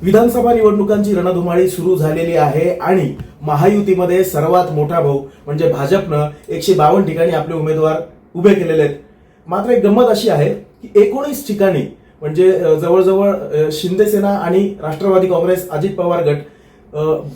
विधानसभा निवडणुकांची रणधुमाळी सुरू झालेली आहे आणि महायुतीमध्ये सर्वात मोठा भाऊ म्हणजे भाजपनं 152 ठिकाणी आपले उमेदवार उभे केलेले आहेत. मात्र एक गंमत अशी आहे की 19 ठिकाणी म्हणजे जवळजवळ शिंदेसेना आणि राष्ट्रवादी काँग्रेस अजित पवार गट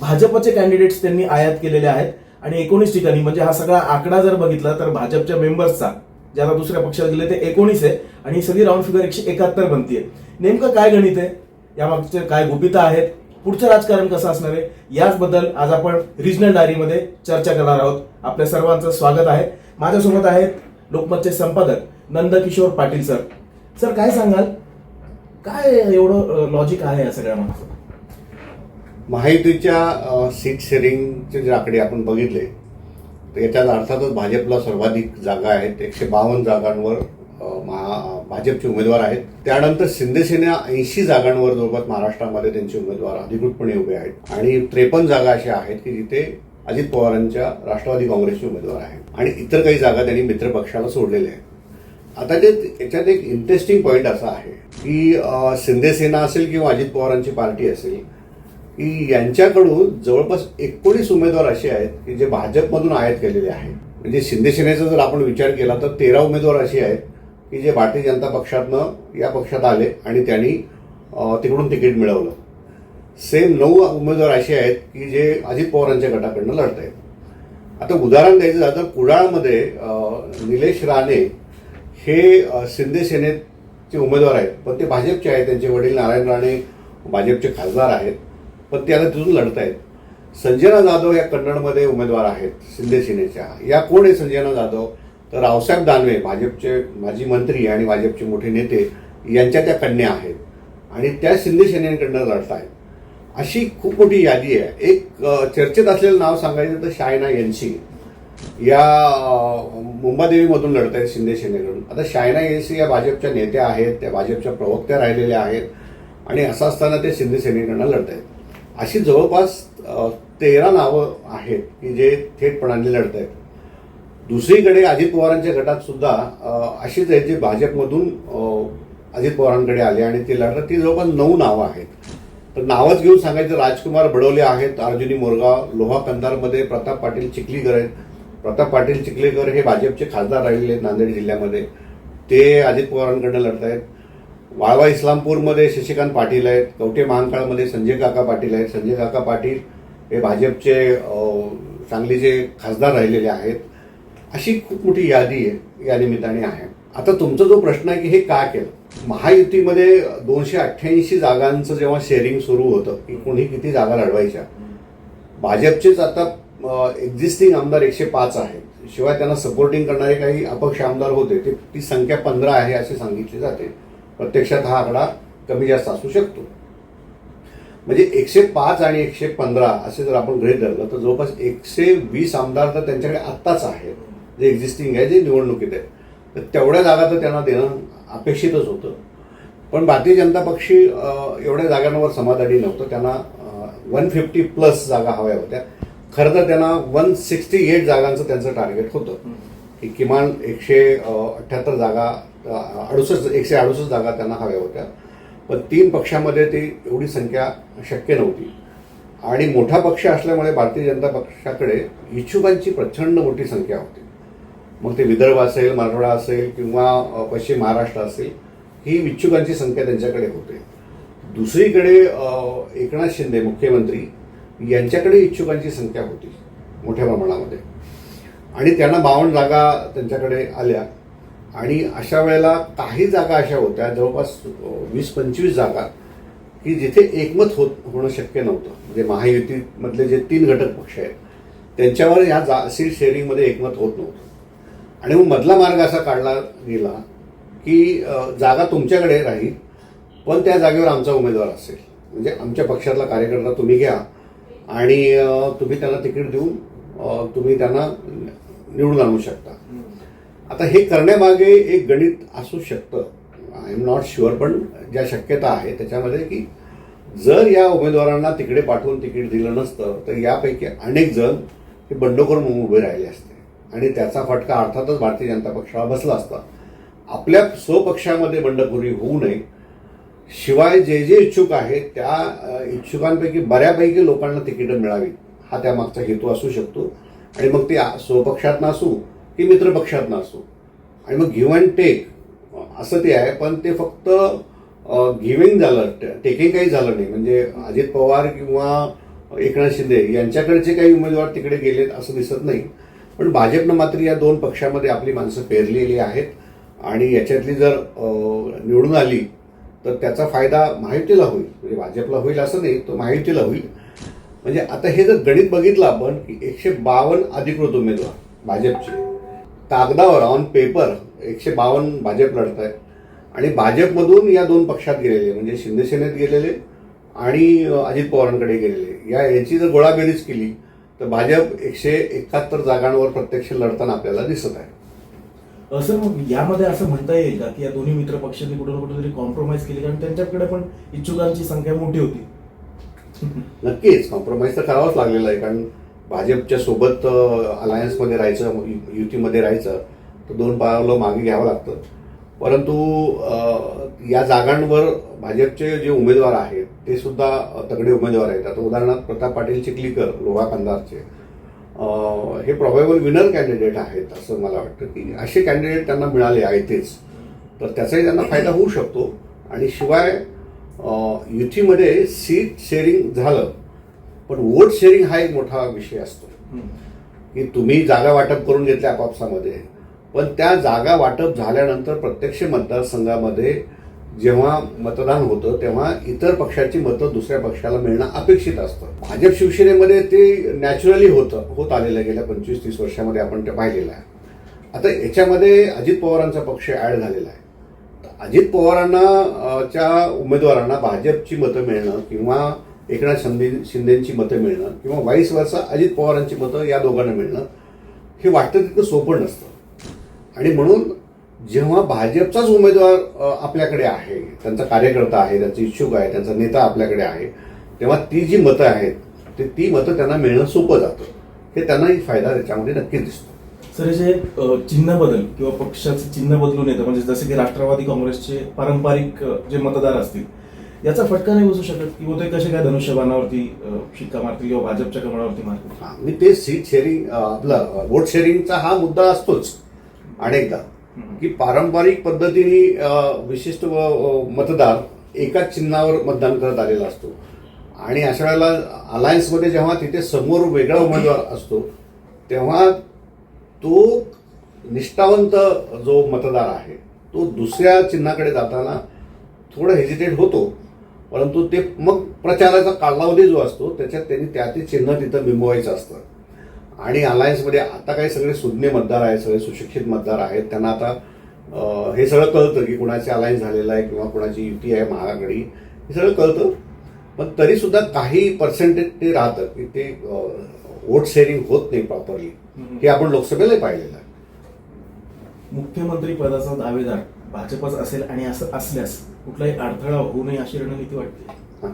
भाजपचे कॅन्डिडेट्स त्यांनी आयात केलेले आहेत आणि 19 ठिकाणी म्हणजे हा सगळा आकडा जर बघितला तर भाजपच्या मेंबर्सचा ज्याला दुसऱ्या पक्षात गेले ते 19 आहे आणि ही सगळी राऊंड फिगर 171 बनतीये. नेमकं काय गणित आहे, यामागचे काय गुपितं आहेत, पुढचं राजकारण कसं असणार आहे, याचबद्दल आज आपण रिजनल डायरीमध्ये चर्चा करणार आहोत. आपल्या सर्वांचं स्वागत आहे. माझ्यासोबत आहेत लोकमतचे संपादक नंदकिशोर पाटील सर. सर काय सांगाल, काय एवढं लॉजिक आहे या सगळ्या मागचं? महायुतीच्या सीट शेअरिंगचे जे आकडे आपण बघितले तर याच्यात अर्थातच भाजपला सर्वाधिक जागा आहेत. 152 जागांवर भाजपचे उमेदवार आहेत. त्यानंतर शिंदेसेना 80 जागांवर जवळपास महाराष्ट्रामध्ये त्यांचे उमेदवार अधिकृतपणे उभे आहेत आणि 53 जागा अशा आहेत की जिथे अजित पवारांच्या राष्ट्रवादी काँग्रेसचे उमेदवार आहेत आणि इतर काही जागा त्यांनी मित्र पक्षाला सोडलेल्या आहेत. आता याच्यात एक इंटरेस्टिंग पॉईंट असा आहे की शिंदेसेना असेल किंवा अजित पवारांची पार्टी असेल की यांच्याकडून जवळपास 19 उमेदवार असे आहेत की जे भाजपमधून आयात केलेले आहेत. म्हणजे शिंदेसेनेचा जर आपण विचार केला तर 13 उमेदवार असे आहेत की जे भारतीय जनता पक्षातनं या पक्षात आले आणि त्यांनी तिकडून तिकीट मिळवलं. सेम 9 उमेदवार असे आहेत की जे अजित पवारांच्या गटाकडनं लढत आहेत. आता उदाहरण द्यायचं झालं तर कुडाळमध्ये निलेश राणे हे शिंदेसेनेचे उमेदवार आहेत पण ते भाजपचे आहेत. त्यांचे वडील नारायण राणे भाजपचे खासदार आहेत पण ते आता तिथून लढत आहेत. संजना जाधव या कन्नडमध्ये उमेदवार आहेत शिंदेसेनेच्या. या कोण आहे संजना जाधव? तर रावसाहेब दानवे भाजपचे माजी मंत्री आणि भाजपचे मोठे नेते यांच्या त्या कन्या आहेत आणि त्या शिंदेसेनेकडनं लढत आहेत. अशी खूप मोठी यादी आहे. एक चर्चेत असलेलं नाव सांगायचं तर शायना एनसी या मुंबादेवीमधून लढत आहेत शिंदेसेनेकडून. आता शायना एनसी या भाजपच्या नेत्या आहेत, त्या भाजपच्या प्रवक्त्या राहिलेल्या आहेत आणि असं असताना ते शिंदेसेनेकडनं लढत आहेत. अशी जवळपास 13 नावं आहेत की जे थेटपणाने लढत आहेत. दुसरीकडे अजित पवारांच्या गटात सुद्धा अशीच आहेत जे भाजपमधून अजित पवारांकडे आले आणि ते लढतात. ती जवळपास 9 नावं आहेत. तर नावच घेऊन सांगायचं, राजकुमार बडोले आहेत अर्जुनी मोरगाव, लोहा कंधारमध्ये प्रताप पाटील चिखलीकर आहेत. प्रताप पाटील चिखलीकर हे भाजपचे खासदार राहिलेले आहेत नांदेड जिल्ह्यामध्ये, ते अजित पवारांकडनं लढत आहेत. वाळवा इस्लामपूरमध्ये शशिकांत पाटील आहेत. कवठे महांकाळमध्ये संजय काका पाटील आहेत. संजय काका पाटील हे भाजपचे सांगलीचे खासदार राहिलेले आहेत. अशी खूप मोठी यादी आहे या निमित्ताने आहे. आता तुमचा जो प्रश्न आहे की हे का केलं, महायुतीमध्ये 288 जागांचं जेव्हा शेअरिंग सुरू होतं की कोणी किती जागा लढवायच्या, भाजपचेच आता एक्झिस्टिंग आमदार 105 आहेत. शिवाय त्यांना सपोर्टिंग करणारे काही अपक्ष आमदार होते, ती संख्या 15 आहे असे सांगितले जाते. प्रत्यक्षात हा आकडा कमी जास्त असू शकतो. म्हणजे 105 आणि 115 असे जर आपण गृहीत धरलं तर जवळपास 120 आमदार तर त्यांच्याकडे आत्ताच आहेत जे एक्झिस्टिंग आहे, जे निवडणुकीत आहेत. तर तेवढ्या जागा तर त्यांना देणं अपेक्षितच होतं. पण भारतीय जनता पक्षी एवढ्या जागांवर समाधानी नव्हतं. त्यांना 150+ जागा हव्या होत्या. खरं तर त्यांना 168 जागांचं त्यांचं टार्गेट होतं की किमान 178 जागा 168 जागा त्यांना हव्या होत्या. पण 3 पक्षामध्ये ती एवढी संख्या शक्य नव्हती आणि मोठा पक्ष असल्यामुळे भारतीय जनता पक्षाकडे इच्छुकांची प्रचंड मोठी संख्या होती. मग ते विदर्भ असेल, मराठवाडा असेल किंवा पश्चिम महाराष्ट्र असेल, ही इच्छुकांची संख्या त्यांच्याकडे होते. दुसरीकडे एकनाथ शिंदे मुख्यमंत्री यांच्याकडे इच्छुकांची संख्या होती मोठ्या प्रमाणामध्ये आणि त्यांना 52 जागा त्यांच्याकडे आल्या. आणि अशा वेळेला काही जागा अशा होत्या जवळपास 20-25 जागा की जिथे एकमत होणं शक्य नव्हतं. म्हणजे महायुतीमधले जे 3 घटक पक्ष आहेत त्यांच्यावर ह्या सीट शेअरिंगमध्ये एकमत होत नव्हतं. आणि मग मधला मार्ग असा काढला गेला की जागा तुमच्याकडे राहील पण त्या जागेवर आमचा उमेदवार असेल. म्हणजे आमच्या पक्षातला कार्यकर्ता तुम्ही घ्या आणि तुम्ही त्यांना तिकीट देऊन तुम्ही त्यांना निवडून आणू शकता. आता हे करण्यामागे एक गणित असू शकतं, आय एम नॉट शुअर, पण ज्या शक्यता आहे त्याच्यामध्ये की जर या उमेदवारांना तिकडे पाठवून तिकीट दिलं नसतं तर यापैकी अनेक जण हे बंडखोर म्हणून उभे राहिले असते आणि त्याचा फटका अर्थातच भारतीय जनता पक्षाला बसला असता. आपल्या स्वपक्षामध्ये बंडखोरी होऊ नये, शिवाय जे इच्छुक आहेत त्या इच्छुकांपैकी बऱ्यापैकी लोकांना तिकीटं मिळावी हा त्यामागचा हेतू असू शकतो. आणि मग ते स्वपक्षातनं असू की मित्रपक्षातनं असू, आणि मग गिव्ह अँड टेक असं ते आहे. पण ते फक्त गिव्हिंग झालं, टेकिंग काही झालं नाही. म्हणजे अजित पवार किंवा एकनाथ शिंदे यांच्याकडचे काही उमेदवार तिकडे गेलेत असं दिसत नाही. पण भाजपनं मात्र या दोन पक्षामध्ये आपली माणसं पेरलेली आहेत आणि याच्यातली जर निवडून आली तर त्याचा फायदा महायुतीला होईल. म्हणजे भाजपला होईल असं नाही, तो महायुतीला होईल. म्हणजे आता हे जर गणित बघितलं आपण की 152 अधिकृत उमेदवार भाजपचे, कागदावर ऑन पेपर 152 भाजप लढत आहेत आणि भाजपमधून या दोन पक्षात गेलेले म्हणजे शिंदे सेनेत गेलेले आणि अजित पवारांकडे गेलेले यांची जर गोळाबेरीज केली तर भाजप 171 जागांवर प्रत्यक्ष लढताना आपल्याला दिसत आहे. सर, मग यामध्ये असं म्हणता येईल का की या दोन्ही मित्र पक्षांनी कुठे ना कुठेतरी कॉम्प्रोमाइज केली, कारण त्यांच्याकडे पण इच्छुकांची संख्या मोठी होती. नक्कीच कॉम्प्रोमाइज तर करावंच लागलेलं आहे, कारण भाजपच्या सोबत अलायन्समध्ये राहायचं, युतीमध्ये राहायचं तर दोन पावलं मागे घ्यावं लागतं. परंतु या जागांवर भाजपचे जे उमेदवार आहेत ते सुद्धा तगडे उमेदवार आहेत. आता उदाहरणार्थ प्रताप पाटील चिखलीकर लोहा कंधारचे हे प्रॉबेबल विनर कॅन्डिडेट आहेत असं मला वाटतं की असे कॅन्डिडेट त्यांना मिळाले आहेत तेच, तर त्याचाही त्यांना फायदा होऊ शकतो. आणि शिवाय युतीमध्ये सीट शेअरिंग झालं पण वोट शेअरिंग हा एक मोठा विषय असतो की तुम्ही जागा वाटप करून घेतल्या आपापसामध्ये, पण त्या जागा वाटप झाल्यानंतर प्रत्यक्ष मतदारसंघामध्ये जेव्हा मतदान होतं तेव्हा इतर पक्षाची मतं दुसऱ्या पक्षाला मिळणं अपेक्षित असतं. भाजप शिवसेनेमध्ये ते नॅचरली होत आलेलं आहे. गेल्या 25-30 वर्षामध्ये आपण ते पाहिलेलं आहे. आता याच्यामध्ये अजित पवारांचा पक्ष ऍड झालेला आहे. अजित पवारांना च्या उमेदवारांना भाजपची मतं मिळणं किंवा एकनाथ शिंदेची मतं मिळणं किंवा वाईस वर्सा अजित पवारांची मतं या दोघांना मिळणं हे वाटतं तितकं सोपं नसतं. आणि म्हणून जेव्हा भाजपचाच उमेदवार आपल्याकडे आहे, त्यांचा कार्यकर्ता आहे, त्यांचा इच्छुक आहे, त्यांचा नेता आपल्याकडे आहे, तेव्हा ती जी मतं आहेत ती मतं त्यांना मिळणं सोपं जातं. हे त्यांनाही फायदा त्याच्यामध्ये नक्कीच दिसतो. सर, जे चिन्ह बदल किंवा पक्षाचं चिन्ह बदलून येतं म्हणजे जसे की राष्ट्रवादी काँग्रेसचे पारंपरिक जे मतदार असतील याचा फटका नाही बसू शकत किंवा ते कसे काय धनुष्यबाणावरती शिक्का मारतील किंवा भाजपच्या कमळावरती मारतील? मी ते सीट शेअरिंग आपला वोट शेअरिंगचा हा मुद्दा असतोच अनेकदा की पारंपरिक पद्धतीने विशिष्ट मतदार एकाच चिन्हावर मतदान करत आलेला असतो आणि अशा वेळेला अलायन्समध्ये जेव्हा तिथे समोर वेगळा उमेदवार असतो तेव्हा तो निष्ठावंत जो मतदार आहे तो दुसऱ्या चिन्हाकडे जाताना थोडं हेजिटेट होतो. परंतु ते मग प्रचाराचा कालावधी जो असतो त्याच्यात त्यांनी ते चिन्ह तिथं बिंबवायचं असतं. आणि अलायन्समध्ये आता काही सगळे सुज्ञ मतदार आहेत, सगळे सुशिक्षित मतदार आहेत, त्यांना आता हे सगळं कळतं की कुणाचे अलायन्स झालेलं आहे किंवा कुणाची युती आहे महाआघाडी, हे सगळं कळतं. पण तरी सुद्धा काही पर्सेंटेज ते राहतं की ते वोट शेअरिंग होत नाही प्रॉपरली. हे आपण लोकसभेलाही पाहिलेलं आहे. मुख्यमंत्री पदाचा दावेदार भाजपच असेल आणि असं असल्यास कुठलाही अडथळा होऊ नये अशी रणनीती वाटते.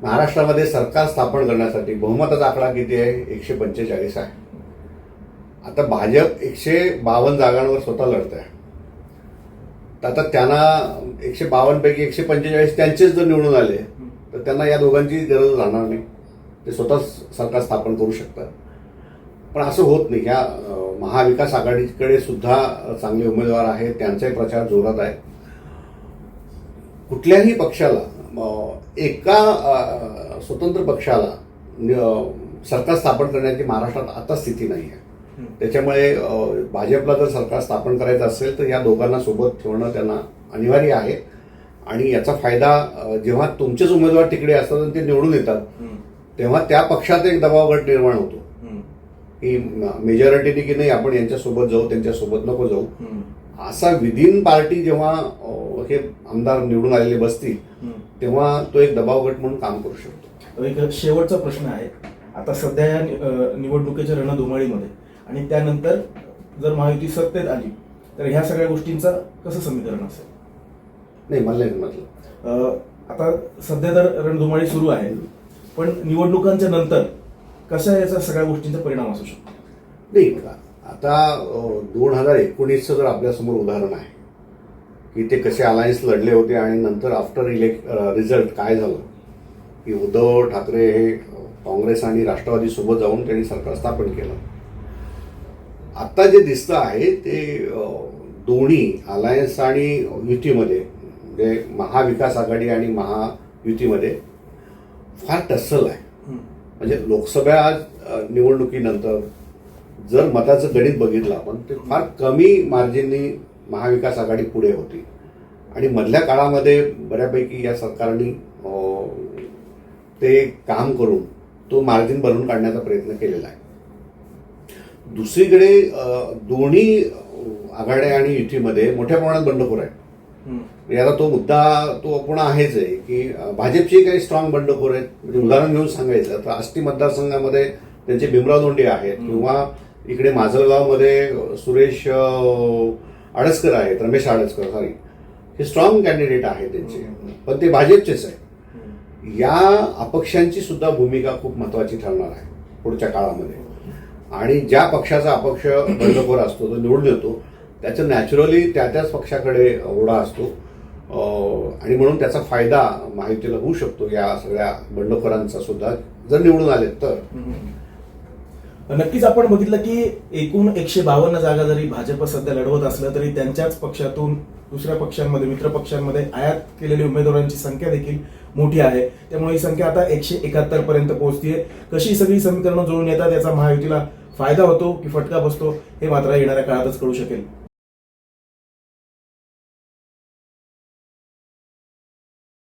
महाराष्ट्रामध्ये सरकार स्थापन करण्यासाठी बहुमताचा आकडा किती आहे? 145 आहे. आता भाजप 152 जागांवर स्वतः लढत आहे. तर आता त्यांना 152 पैकी 145 त्यांचेच जर निवडून आले तर त्यांना या दोघांची गरज राहणार नाही. ते स्वतः सरकार स्थापन करू शकतात. पण असं होत नाही. ह्या महाविकास आघाडीकडे सुद्धा चांगले उमेदवार आहेत, त्यांचाही प्रचार जोरात आहे. कुठल्याही पक्षाला एका स्वतंत्र पक्षाला सरकार स्थापन करण्याची महाराष्ट्रात आता स्थिती नाही आहे. त्याच्यामुळे भाजपला जर सरकार स्थापन करायचं असेल तर या दोघांना सोबत ठेवणं त्यांना अनिवार्य आहे. आणि याचा फायदा जेव्हा तुमचेच उमेदवार तिकडे असतात आणि ते निवडून येतात तेव्हा त्या पक्षात एक दबाव गट निर्माण होतो की मेजॉरिटीने की नाही आपण यांच्यासोबत जाऊ, त्यांच्यासोबत नको जाऊ. असा विदिन पार्टी जेव्हा हे आमदार निवडून आलेले बसतील तेव्हा तो एक दबाव गट म्हणून काम करू शकतो. एक शेवटचा प्रश्न आहे. आता सध्या या निवडणुकीच्या रणधुमाळीमध्ये आणि त्यानंतर जर महायुती सत्तेत आली तर ह्या सगळ्या गोष्टींचा कसं समीकरण असेल? नाही, मला नाही म्हटलं. आता सध्या तर रणधुमाळी सुरू आहे, पण निवडणुकांच्या नंतर कशा याचा सगळ्या गोष्टींचा परिणाम असू शकतो? नाही, बघा आता 2019चं जर आपल्यासमोर उदाहरण आहे की ते कसे अलायन्स लढले होते आणि नंतर आफ्टर रिझल्ट काय झालं की उद्धव ठाकरे हे काँग्रेस आणि राष्ट्रवादी सोबत जाऊन त्यांनी सरकार स्थापन केलं. आता जे दिसतं आहे ते दोन्ही अलायन्स आणि युतीमध्ये म्हणजे महाविकास आघाडी आणि महायुतीमध्ये फार टस्सल आहे. म्हणजे लोकसभा निवडणुकीनंतर जर मताचं गणित बघितलं आपण ते फार कमी मार्जिननी महाविकास आघाडी पुढे होती आणि मधल्या काळामध्ये बऱ्यापैकी या सरकारने ते काम करून तो मार्जिन भरून काढण्याचा प्रयत्न केलेला आहे. दुसरीकडे दोन्ही आघाड्या आणि युतीमध्ये मोठ्या प्रमाणात बंडखोर आहेत. याला तो मुद्दा तो पुन्हा आहेच आहे की भाजपची काही स्ट्रॉंग बंडखोर आहेत. म्हणजे उदाहरण घेऊन सांगायचं तर आष्टी मतदारसंघामध्ये त्यांचे भीमराव धोंडे आहेत किंवा इकडे माजलगावमध्ये सुरेश आडसकर आहेत, रमेश आडसकर सॉरी, हे स्ट्रॉंग कॅन्डिडेट आहेत त्यांचे, पण ते भाजपचेच आहे. या अपक्षांची सुद्धा भूमिका खूप महत्वाची ठरणार आहे पुढच्या काळामध्ये. आणि ज्या पक्षाचा अपक्ष बंडखोर असतो तो निवडून येतो त्याचं नॅचरली त्याच पक्षाकडे ओढा असतो आणि म्हणून त्याचा फायदा महायुतीला होऊ शकतो या सगळ्या बंडखोरांचा सुद्धा जर निवडून आले तर. नक्कीच आपण बघितलं की एकूण 152 जागा जरी भाजप सध्या लढवत असलं तरी त्यांच्याच पक्षातून दुसऱ्या पक्षांमध्ये मित्र पक्षांमध्ये आयात केलेल्या उमेदवारांची संख्या देखील मोठी आहे. त्यामुळे ही संख्या आता 171 पर्यंत पोहोचतीये. कशी सगळी समीकरणं जुळून येतात याचा महायुतीला फायदा होतो की फटका बसतो हे मात्र येणाऱ्या काळातच कळू शकेल.